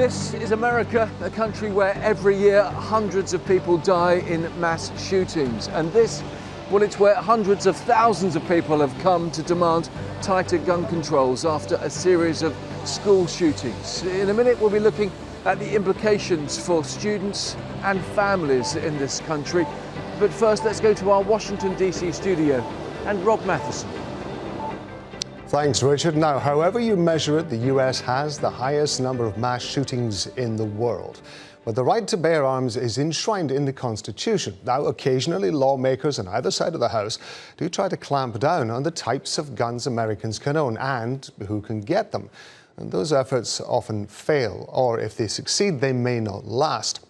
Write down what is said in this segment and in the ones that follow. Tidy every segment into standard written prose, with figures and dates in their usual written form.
This is America, a country where every year hundreds of people die in mass shootings. And this, well, it's where hundreds of thousands of people have come to demand tighter gun controls after a series of school shootings. In a minute, we'll be looking at the implications for students and families in this country. But first, let's go to our Washington, D.C. studio and Rob Matheson. Thanks, Richard. Now, however you measure it, the US has the highest number of mass shootings in the world. But the right to bear arms is enshrined in the Constitution. Now, occasionally, lawmakers on either side of the House do try to clamp down on the types of guns Americans can own and who can get them. And those efforts often fail, or if they succeed, they may not last.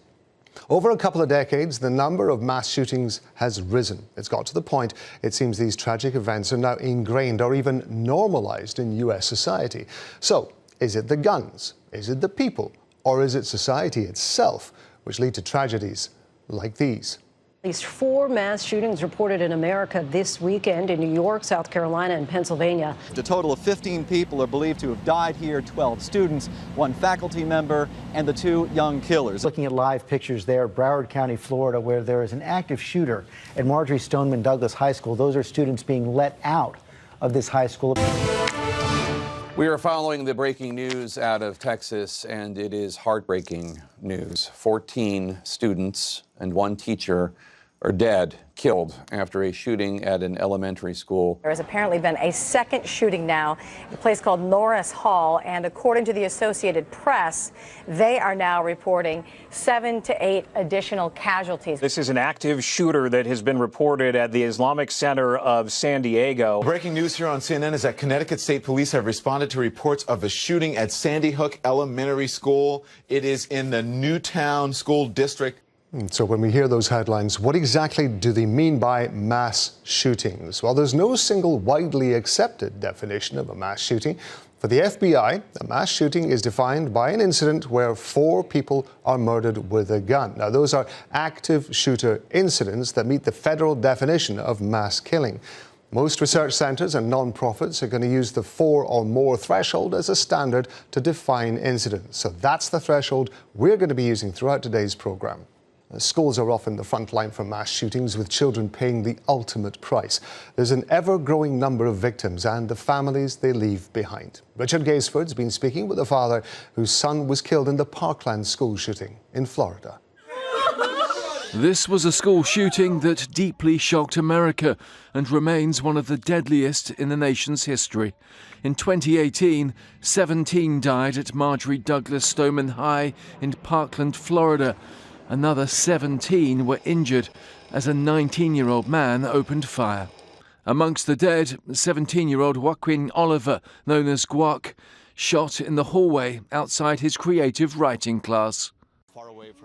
Over a couple of decades, the number of mass shootings has risen. It's got to the point, it seems these tragic events are now ingrained or even normalized in US society. So, is it the guns? Is it the people? Or is it society itself which lead to tragedies like these? At least 4 mass shootings reported in America this weekend in New York, South Carolina, and Pennsylvania. A total of 15 people are believed to have died here, 12 students, 1 faculty member, and the 2 young killers. Looking at live pictures there, Broward County, Florida, where there is an active shooter at Marjorie Stoneman Douglas High School. Those are students being let out of this high school. We are following the breaking news out of Texas, and it is heartbreaking news. 14 students and 1 teacher are dead, killed after a shooting at an elementary school. There has apparently been a second shooting now at a place called Norris Hall, and according to the Associated Press, they are now reporting 7 to 8 additional casualties. This is an active shooter that has been reported at the Islamic Center of San Diego. Breaking news here on CNN is that Connecticut State Police have responded to reports of a shooting at Sandy Hook Elementary School. It is in the Newtown School District. So when we hear those headlines, what exactly do they mean by mass shootings? Well, there's no single widely accepted definition of a mass shooting. For the FBI, a mass shooting is defined by an incident where 4 people are murdered with a gun. Now, those are active shooter incidents that meet the federal definition of mass killing. Most research centres and non-profits are going to use the 4 or more threshold as a standard to define incidents. So that's the threshold we're going to be using throughout today's programme. Schools are often the front line for mass shootings, with children paying the ultimate price. There's an ever-growing number of victims and the families they leave behind. Richard Gaisford's been speaking with a father whose son was killed in the Parkland school shooting in Florida. This was a school shooting that deeply shocked America and remains one of the deadliest in the nation's history. In 2018, 17 died at Marjorie Douglas Stoneman High in Parkland, Florida. Another 17 were injured as a 19-year-old man opened fire. Amongst the dead, 17-year-old Joaquin Oliver, known as Guac, shot in the hallway outside his creative writing class.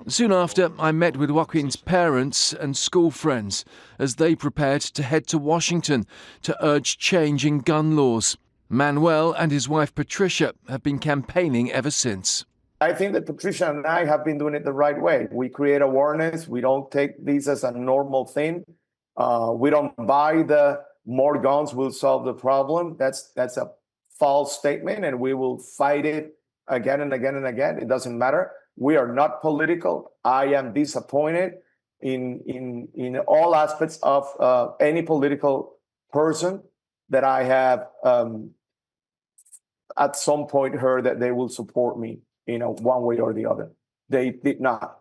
Soon after, I met with Joaquin's parents and school friends as they prepared to head to Washington to urge change in gun laws. Manuel and his wife Patricia have been campaigning ever since. I think that Patricia and I have been doing it the right way. We create awareness. We don't take this as a normal thing. We don't buy the more guns will solve the problem. That's a false statement, and we will fight it again and again and again. It doesn't matter. We are not political. I am disappointed in all aspects of any political person that I have at some point heard that they will support me, one way or the other. They did not,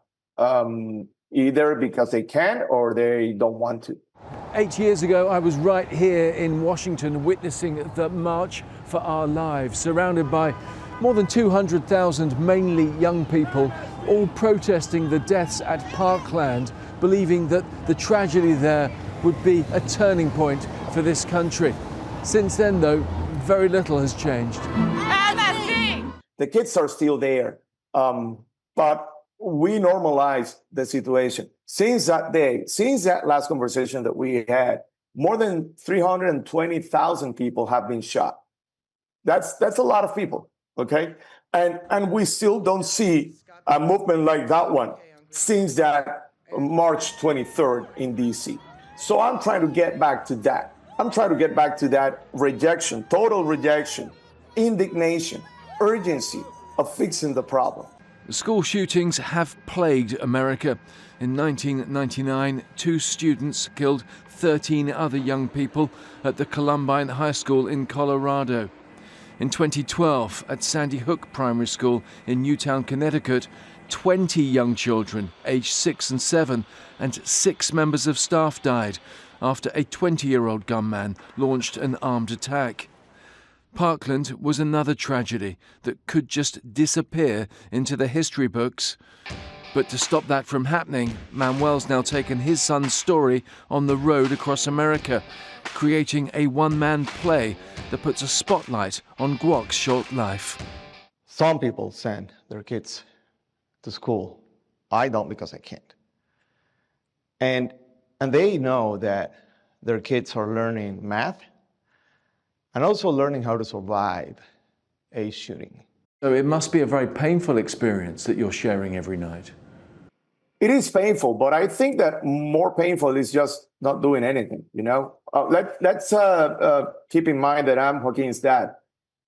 either because they can or they don't want to. 8 years ago, I was right here in Washington witnessing the March for Our Lives, surrounded by more than 200,000 mainly young people, all protesting the deaths at Parkland, believing that the tragedy there would be a turning point for this country. Since then, though, very little has changed. The kids are still there, but we normalized the situation. Since that day, since that last conversation that we had, more than 320,000 people have been shot. That's a lot of people, okay? And we still don't see a movement like that one since that March 23rd in DC. So I'm trying to get back to that. I'm trying to get back to that rejection, total rejection, indignation, urgency of fixing the problem. School shootings have plagued America. In 1999, 2 students killed 13 other young people at the Columbine High School in Colorado. In 2012, at Sandy Hook Primary School in Newtown, Connecticut, 20 young children aged 6 and 7 and 6 members of staff died after a 20-year-old gunman launched an armed attack. Parkland was another tragedy that could just disappear into the history books. But to stop that from happening, Manuel's now taken his son's story on the road across America, creating a one-man play that puts a spotlight on Guoc's short life. Some people send their kids to school. I don't, because I can't. And they know that their kids are learning math and also learning how to survive a shooting. So it must be a very painful experience that you're sharing every night. It is painful, but I think that more painful is just not doing anything, you know? Let's keep in mind that I'm Joaquin's dad.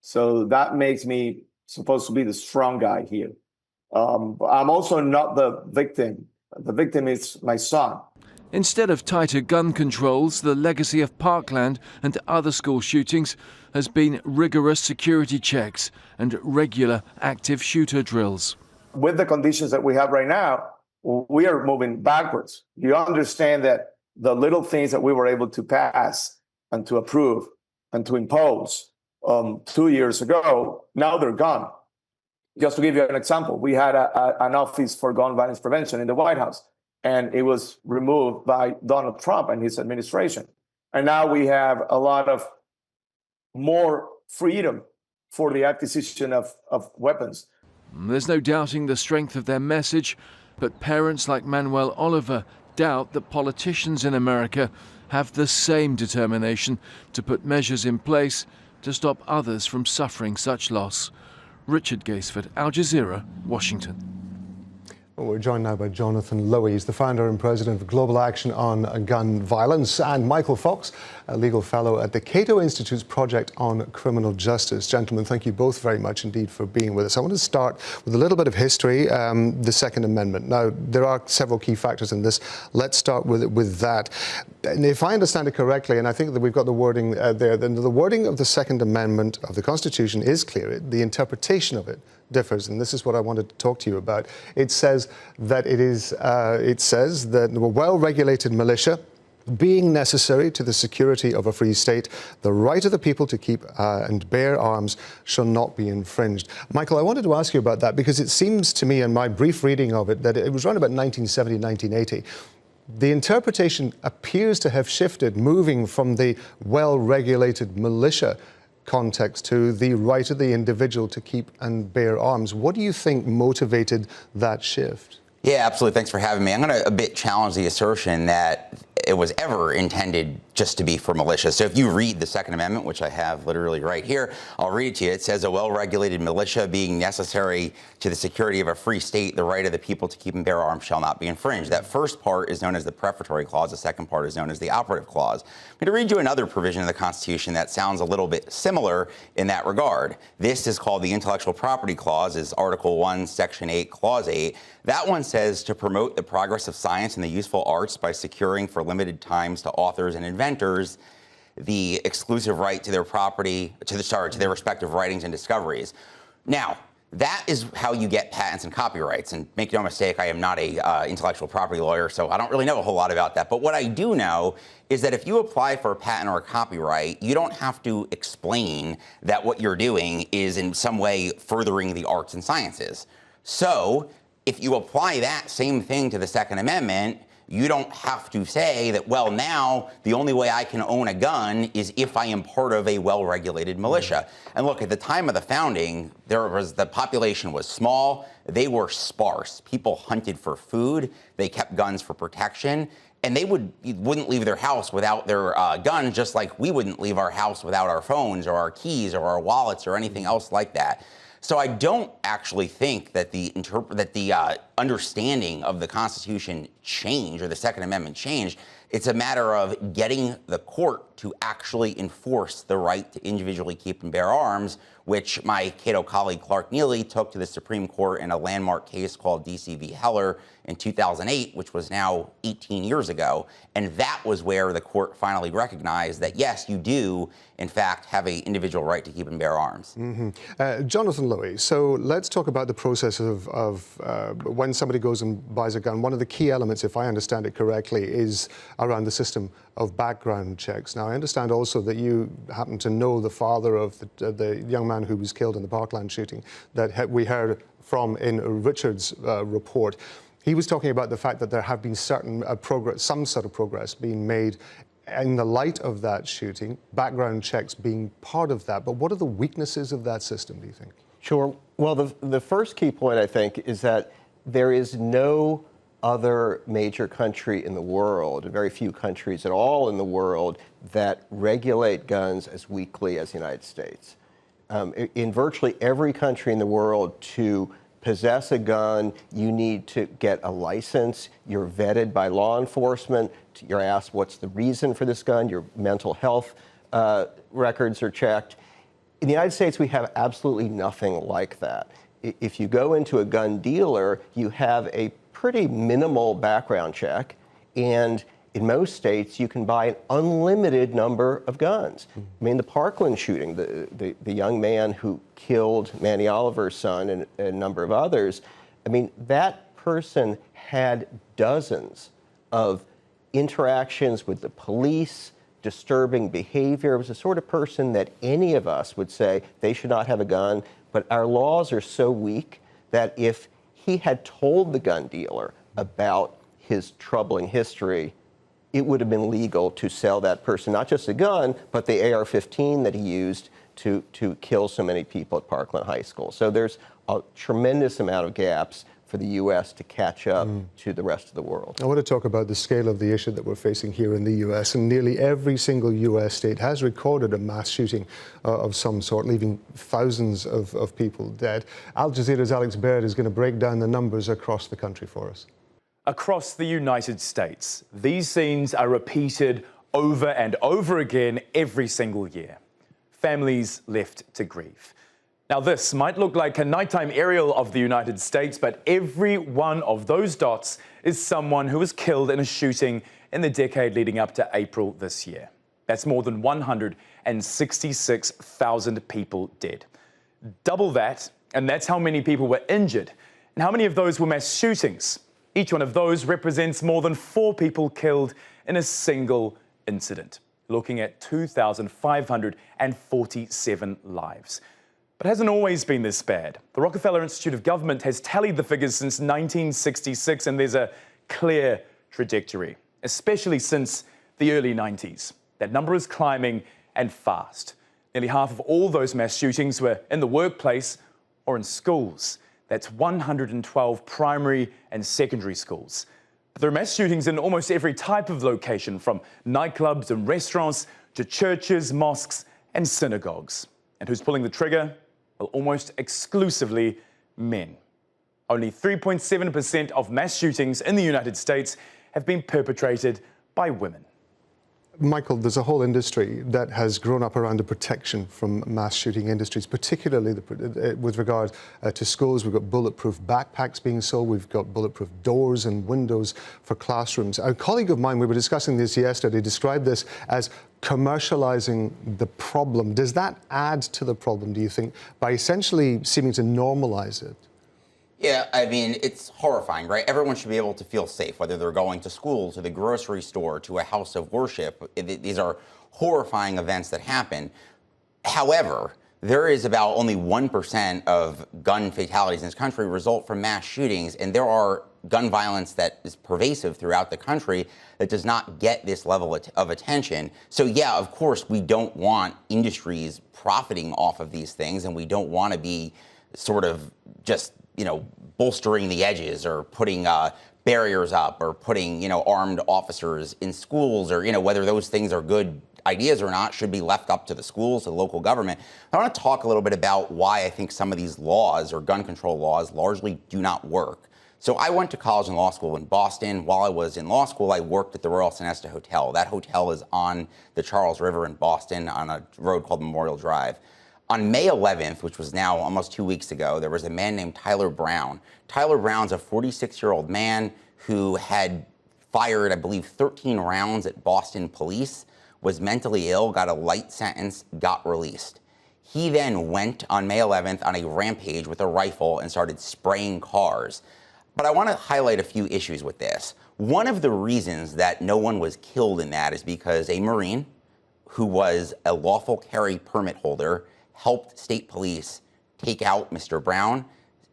So that makes me supposed to be the strong guy here. I'm also not the victim. The victim is my son. Instead of tighter gun controls, the legacy of Parkland and other school shootings has been rigorous security checks and regular active shooter drills. With the conditions that we have right now, we are moving backwards. You understand that the little things that we were able to pass and to approve and to impose 2 years ago, now they're gone. Just to give you an example, we had an office for gun violence prevention in the White House, and it was removed by Donald Trump and his administration. And now we have a lot of more freedom for the acquisition of weapons. There's no doubting the strength of their message, but parents like Manuel Oliver doubt that politicians in America have the same determination to put measures in place to stop others from suffering such loss. Richard Gaisford, Al Jazeera, Washington. Well, we're joined now by Jonathan Lowy. He's the founder and president of Global Action on Gun Violence, and Michael Fox, a legal fellow at the Cato Institute's Project on Criminal Justice. Gentlemen, thank you both very much indeed for being with us. I want to start with a little bit of history, the Second Amendment. Now, there are several key factors in this. Let's start with that. And if I understand it correctly, and I think that we've got the wording there, then the wording of the Second Amendment of the Constitution is clear. The interpretation of it differs, and this is what I wanted to talk to you about. It says that a well-regulated militia being necessary to the security of a free state, the right of the people to keep and bear arms shall not be infringed. Michael, I wanted to ask you about that because it seems to me in my brief reading of it that it was around about 1970, 1980. The interpretation appears to have shifted, moving from the well-regulated militia context to the right of the individual to keep and bear arms. What do you think motivated that shift? Yeah, absolutely. Thanks for having me. I'm going to a bit challenge the assertion that it was ever intended just to be for militia. So if you read the Second Amendment, which I have literally right here, I'll read it to you. It says, a well-regulated militia being necessary to the security of a free state, the right of the people to keep and bear arms shall not be infringed. That first part is known as the prefatory clause. The second part is known as the operative clause. I'm going to read you another provision of the Constitution that sounds a little bit similar in that regard. This is called the Intellectual Property Clause, is Article 1, Section 8, Clause 8. That one says to promote the progress of science and the useful arts by securing for limited times to authors and inventors the exclusive right to their property, to their respective writings and discoveries. Now, that is how you get patents and copyrights. And make no mistake, I am not a intellectual property lawyer, so I don't really know a whole lot about that. But what I do know is that if you apply for a patent or a copyright, you don't have to explain that what you're doing is in some way furthering the arts and sciences. So if you apply that same thing to the Second Amendment, you don't have to say that, well, now the only way I can own a gun is if I am part of a well-regulated militia. And look, at the time of the founding, the population was small, they were sparse. People hunted for food, they kept guns for protection, and they wouldn't leave their house without their gun, just like we wouldn't leave our house without our phones or our keys or our wallets or anything else like that. So I don't actually think that the understanding of the Constitution changed or the Second Amendment changed. It's a matter of getting the court to actually enforce the right to individually keep and bear arms, which my Cato colleague Clark Neely took to the Supreme Court in a landmark case called DC v. Heller in 2008, which was now 18 years ago. And that was where the court finally recognized that, yes, you do, in fact, have an individual right to keep and bear arms. Jonathan Lowy, so let's talk about the process of when somebody goes and buys a gun. One of the key elements, if I understand it correctly, is around the system of background checks. Now, I understand also that you happen to know the father of the young man who was killed in the Parkland shooting that we heard from in Richard's report. He was talking about the fact that there have been certain some sort of progress being made in the light of that shooting, background checks being part of that. But what are the weaknesses of that system, do you think? Sure. Well, the first key point, I think, is that there is no other major country in the world, very few countries at all in the world, that regulate guns as weakly as the United States. In virtually every country in the world, to possess a gun, you need to get a license. You're vetted by law enforcement. You're asked what's the reason for this gun. Your mental health records are checked. In the United States, we have absolutely nothing like that. If you go into a gun dealer, you have a pretty minimal background check, and in most states, you can buy an unlimited number of guns. I mean, the Parkland shooting, the young man who killed Manny Oliver's son and a number of others, I mean, that person had dozens of interactions with the police, disturbing behavior. It was the sort of person that any of us would say they should not have a gun, but our laws are so weak that if he had told the gun dealer about his troubling history, it would have been legal to sell that person not just a gun, but the AR-15 that he used to kill so many people at Parkland High School. So there's a tremendous amount of gaps for the U.S. to catch up to the rest of the world. I want to talk about the scale of the issue that we're facing here in the U.S. And nearly every single U.S. state has recorded a mass shooting of some sort, leaving thousands of people dead. Al Jazeera's Alex Baird is going to break down the numbers across the country for us. Across the United States, these scenes are repeated over and over again every single year. Families left to grieve. Now, this might look like a nighttime aerial of the United States, but every one of those dots is someone who was killed in a shooting in the decade leading up to April this year. That's more than 166,000 people dead. Double that, and that's how many people were injured. And how many of those were mass shootings? Each one of those represents more than 4 people killed in a single incident, looking at 2,547 lives. But it hasn't always been this bad. The Rockefeller Institute of Government has tallied the figures since 1966, and there's a clear trajectory, especially since the early 90s. That number is climbing and fast. Nearly half of all those mass shootings were in the workplace or in schools. That's 112 primary and secondary schools. But there are mass shootings in almost every type of location, from nightclubs and restaurants to churches, mosques, and synagogues. And who's pulling the trigger? Well, almost exclusively men. Only 3.7% of mass shootings in the United States have been perpetrated by women. Michael, there's a whole industry that has grown up around the protection from mass shooting industries, particularly with regard to schools. We've got bulletproof backpacks being sold. We've got bulletproof doors and windows for classrooms. A colleague of mine, we were discussing this yesterday, described this as commercializing the problem. Does that add to the problem, do you think, by essentially seeming to normalize it? Yeah, I mean, it's horrifying, right? Everyone should be able to feel safe, whether they're going to school, to the grocery store, to a house of worship. These are horrifying events that happen. However, there is about only 1% of gun fatalities in this country result from mass shootings, and there are gun violence that is pervasive throughout the country that does not get this level of attention. So yeah, of course, we don't want industries profiting off of these things, and we don't want to be sort of just, you know, bolstering the edges or putting barriers up or putting, you know, armed officers in schools, or, you know, whether those things are good ideas or not should be left up to the schools, to the local government. I want to talk a little bit about why I think some of these laws or gun control laws largely do not work. So I went to college and law school in Boston. While I was in law school, I worked at the Royal Sonesta Hotel. That hotel is on the Charles River in Boston on a road called Memorial Drive. On May 11th, which was now almost 2 weeks ago, there was a man named Tyler Brown. Tyler Brown's a 46-year-old man who had fired, I believe, 13 rounds at Boston police, was mentally ill, got a light sentence, got released. He then went on May 11th on a rampage with a rifle and started spraying cars. But I want to highlight a few issues with this. One of the reasons that no one was killed in that is because a Marine who was a lawful carry permit holder helped state police take out Mr. Brown,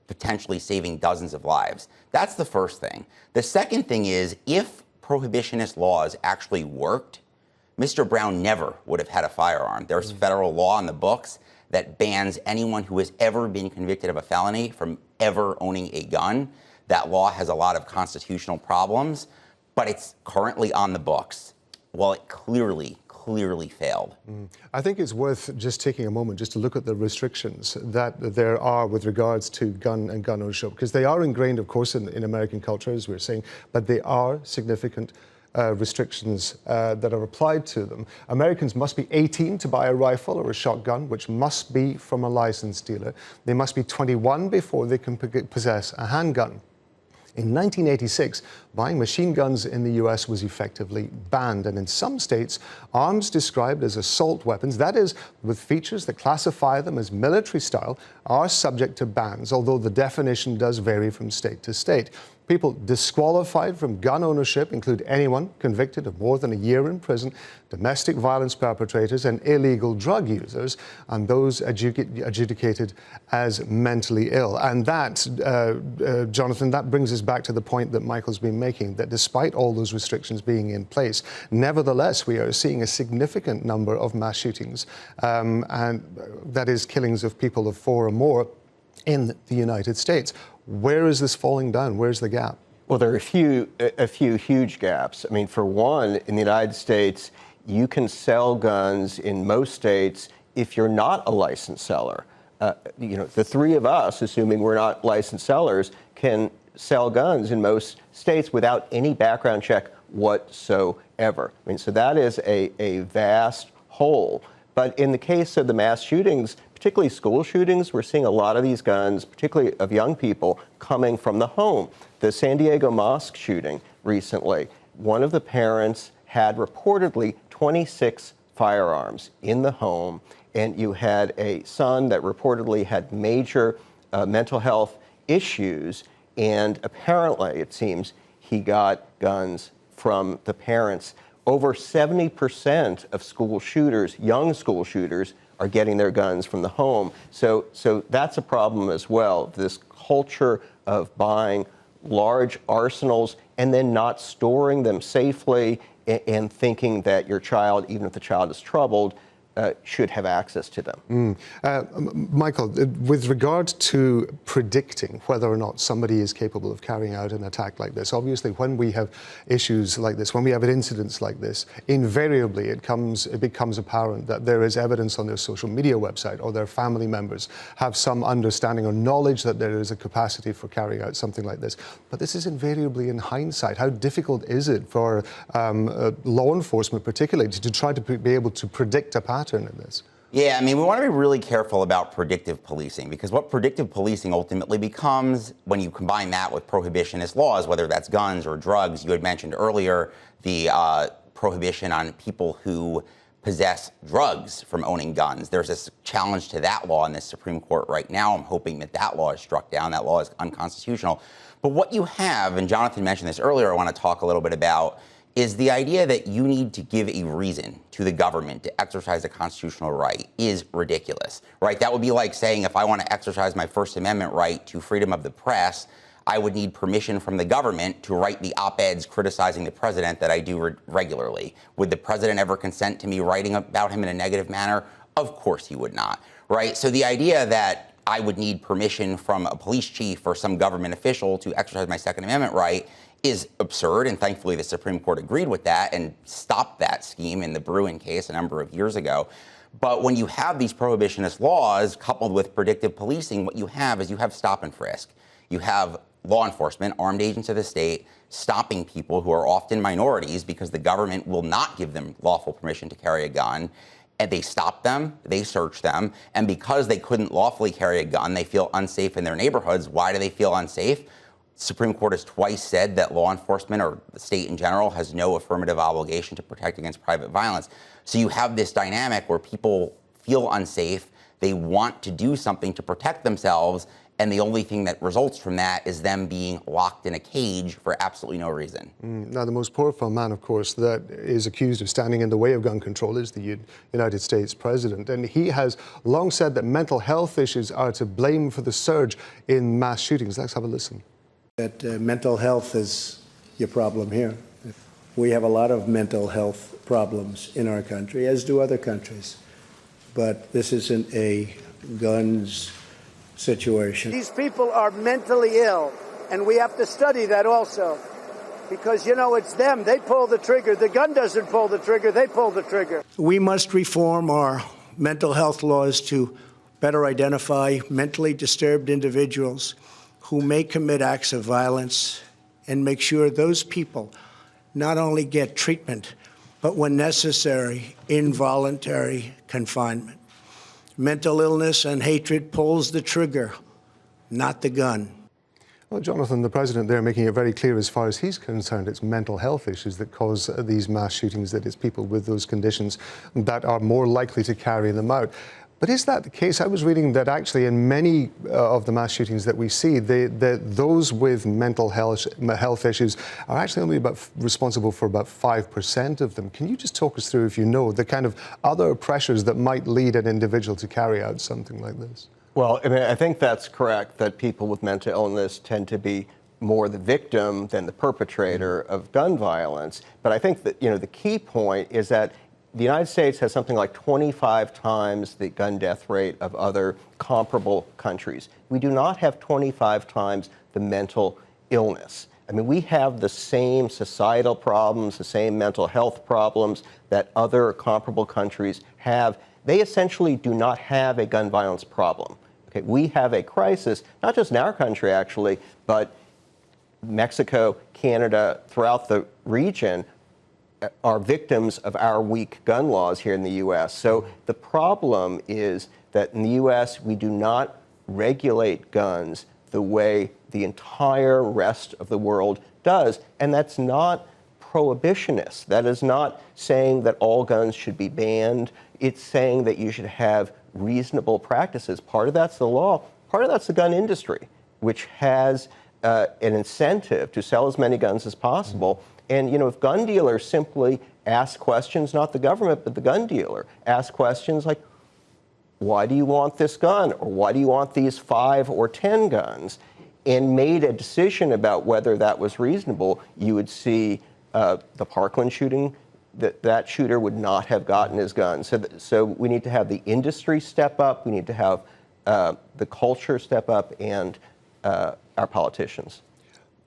potentially saving dozens of lives. That's the first thing. The second thing is, if prohibitionist laws actually worked, Mr. Brown never would have had a firearm. There's federal law on the books that bans anyone who has ever been convicted of a felony from ever owning a gun. That law has a lot of constitutional problems, but it's currently on the books. Well, it clearly failed. I think it's worth just taking a moment just to look at the restrictions that there are with regards to gun and gun ownership, because they are ingrained, of course, in American culture, as we're saying, but they are significant restrictions that are applied to them. Americans must be 18 to buy a rifle or a shotgun, which must be from a licensed dealer. They must be 21 before they can possess a handgun. In 1986, buying machine guns in the US was effectively banned, and in some states, arms described as assault weapons, that is, with features that classify them as military style, are subject to bans, although the definition does vary from state to state. People disqualified from gun ownership include anyone convicted of more than a year in prison, domestic violence perpetrators, and illegal drug users, and those adjudicated as mentally ill. And that, Jonathan, that brings us back to the point that Michael's been making, that despite all those restrictions being in place, nevertheless, we are seeing a significant number of mass shootings, and that is killings of people of 4 or more in the United States. Where is this falling down? Where's the gap? Well, there are a few huge gaps. I mean, for one, in the United States, you can sell guns in most states if you're not a licensed seller. The three of us, assuming we're not licensed sellers, can sell guns in most states without any background check whatsoever. I mean, so that is a vast hole. But in the case of the mass shootings, particularly school shootings, we're seeing a lot of these guns, particularly of young people, coming from the home. The San Diego mosque shooting recently, one of the parents had reportedly 26 firearms in the home, and you had a son that reportedly had major mental health issues, and apparently, it seems, he got guns from the parents. Over 70% of school shooters, young school shooters, are getting their guns from the home. So that's a problem as well, this culture of buying large arsenals and then not storing them safely and thinking that your child, even if the child is troubled, should have access to them. Michael, with regard to predicting whether or not somebody is capable of carrying out an attack like this, obviously when we have issues like this, when we have incidents like this, invariably it becomes apparent that there is evidence on their social media website or their family members have some understanding or knowledge that there is a capacity for carrying out something like this. But this is invariably in hindsight. How difficult is it for law enforcement particularly to try to be able to predict a pattern in this? Yeah, I mean, we want to be really careful about predictive policing, because what predictive policing ultimately becomes, when you combine that with prohibitionist laws, whether that's guns or drugs, you had mentioned earlier the prohibition on people who possess drugs from owning guns. There's this challenge to that law in the Supreme Court right now. I'm hoping that that law is struck down. That law is unconstitutional. But what you have, and Jonathan mentioned this earlier, I want to talk a little bit about, is the idea that you need to give a reason to the government to exercise a constitutional right is ridiculous, right? That would be like saying if I want to exercise my First Amendment right to freedom of the press, I would need permission from the government to write the op-eds criticizing the president that I do regularly. Would the president ever consent to me writing about him in a negative manner? Of course he would not, right? So the idea that I would need permission from a police chief or some government official to exercise my Second Amendment right is absurd, and thankfully the Supreme Court agreed with that and stopped that scheme in the Bruin case a number of years ago. But when you have these prohibitionist laws coupled with predictive policing, what you have is you have stop and frisk. You have law enforcement, armed agents of the state, stopping people who are often minorities because the government will not give them lawful permission to carry a gun. And they stop them, they search them, and because they couldn't lawfully carry a gun, they feel unsafe in their neighborhoods. Why do they feel unsafe? The Supreme Court has twice said that law enforcement, or the state in general, has no affirmative obligation to protect against private violence. So you have this dynamic where people feel unsafe, they want to do something to protect themselves, and the only thing that results from that is them being locked in a cage for absolutely no reason. Now, the most powerful man, of course, that is accused of standing in the way of gun control is the United States president. And he has long said that mental health issues are to blame for the surge in mass shootings. Let's have a listen. That mental health is your problem here. We have a lot of mental health problems in our country, as do other countries. But this isn't a guns situation. These people are mentally ill, and we have to study that also. Because, you know, it's them. They pull the trigger. The gun doesn't pull the trigger. They pull the trigger. We must reform our mental health laws to better identify mentally disturbed individuals who may commit acts of violence and make sure those people not only get treatment, but when necessary, involuntary confinement. Mental illness and hatred pulls the trigger, not the gun. Well, Jonathan, the president there making it very clear as far as he's concerned, it's mental health issues that cause these mass shootings, that it's people with those conditions that are more likely to carry them out. But is that the case? I was reading that actually in many of the mass shootings that we see, those with mental health issues are actually only responsible for about 5% of them. Can you just talk us through, if you know, the kind of other pressures that might lead an individual to carry out something like this? Well, I mean, I think that's correct, that people with mental illness tend to be more the victim than the perpetrator of gun violence. But I think that, you know, the key point is that the United States has something like 25 times the gun death rate of other comparable countries. We do not have 25 times the mental illness. I mean, we have the same societal problems, the same mental health problems that other comparable countries have. They essentially do not have a gun violence problem. Okay, we have a crisis, not just in our country, actually, but Mexico, Canada, throughout the region, are victims of our weak gun laws here in the U.S. So the problem is that in the U.S. we do not regulate guns the way the entire rest of the world does. And that's not prohibitionist. That is not saying that all guns should be banned. It's saying that you should have reasonable practices. Part of that's the law. Part of that's the gun industry, which has an incentive to sell as many guns as possible. And, you know, if gun dealers simply ask questions, not the government, but the gun dealer, ask questions like, why do you want this gun? Or why do you want these 5 or 10 guns? And made a decision about whether that was reasonable, you would see the Parkland shooting, that shooter would not have gotten his gun. So we need to have the industry step up, we need to have the culture step up, and our politicians.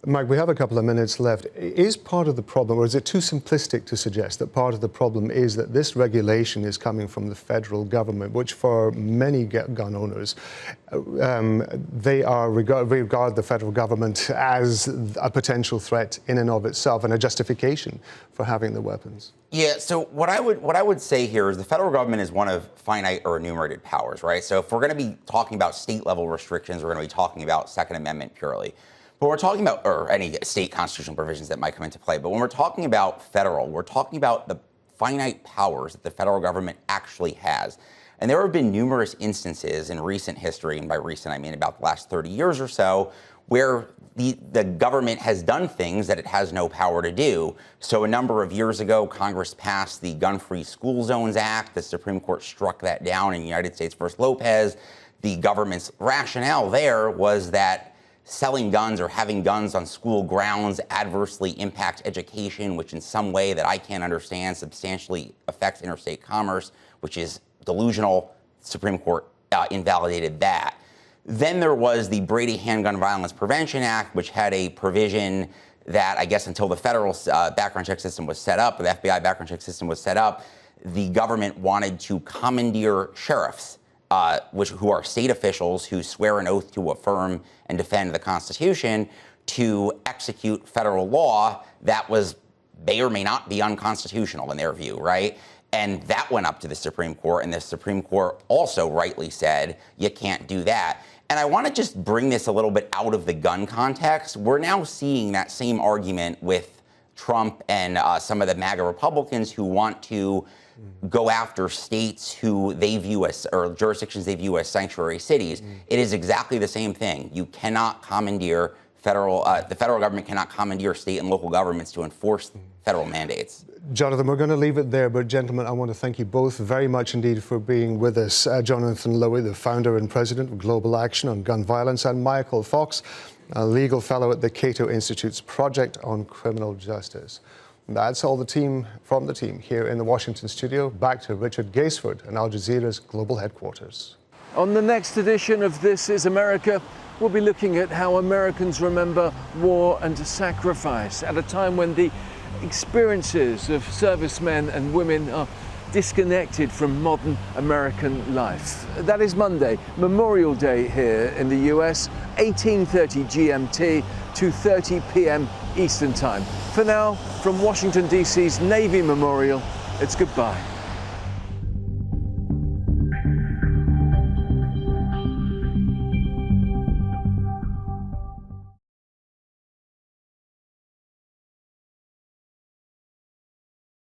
Mike, we have a couple of minutes left. Is part of the problem, or is it too simplistic to suggest that part of the problem is that this regulation is coming from the federal government, which for many gun owners, they regard the federal government as a potential threat in and of itself and a justification for having the weapons? Yeah, so what I would say here is the federal government is one of finite or enumerated powers, right? So if we're going to be talking about state-level restrictions, we're going to be talking about Second Amendment purely. But we're talking about, or any state constitutional provisions that might come into play, but when we're talking about federal, we're talking about the finite powers that the federal government actually has. And there have been numerous instances in recent history, and by recent I mean about the last 30 years or so, where the government has done things that it has no power to do. So a number of years ago, Congress passed the Gun-Free School Zones Act. The Supreme Court struck that down in United States v. Lopez. The government's rationale there was that selling guns or having guns on school grounds adversely impact education, which in some way that I can't understand substantially affects interstate commerce, which is delusional. Supreme Court invalidated that. Then there was the Brady Handgun Violence Prevention Act, which had a provision that I guess until the federal background check system was set up, or the FBI background check system was set up, the government wanted to commandeer sheriffs who are state officials who swear an oath to affirm and defend the Constitution, to execute federal law that may or may not be unconstitutional in their view, right? And that went up to the Supreme Court, and the Supreme Court also rightly said, you can't do that. And I want to just bring this a little bit out of the gun context. We're now seeing that same argument with Trump and some of the MAGA Republicans who want to go after states who they view as, or jurisdictions they view as sanctuary cities. It is exactly the same thing. You cannot commandeer the federal government cannot commandeer state and local governments to enforce federal mandates. Jonathan, we're going to leave it there, but gentlemen, I want to thank you both very much indeed for being with us. Jonathan Lowy, the founder and president of Global Action on Gun Violence, and Michael Fox, a legal fellow at the Cato Institute's Project on Criminal Justice. That's all from the team here in the Washington studio. Back to Richard Gaisford and Al Jazeera's global headquarters. On the next edition of This Is America, we'll be looking at how Americans remember war and sacrifice at a time when the experiences of servicemen and women are disconnected from modern American life. That is Monday, Memorial Day here in the US, 18:30 GMT, 2:30 p.m. Eastern Time. For now, from Washington, D.C.'s Navy Memorial, it's goodbye.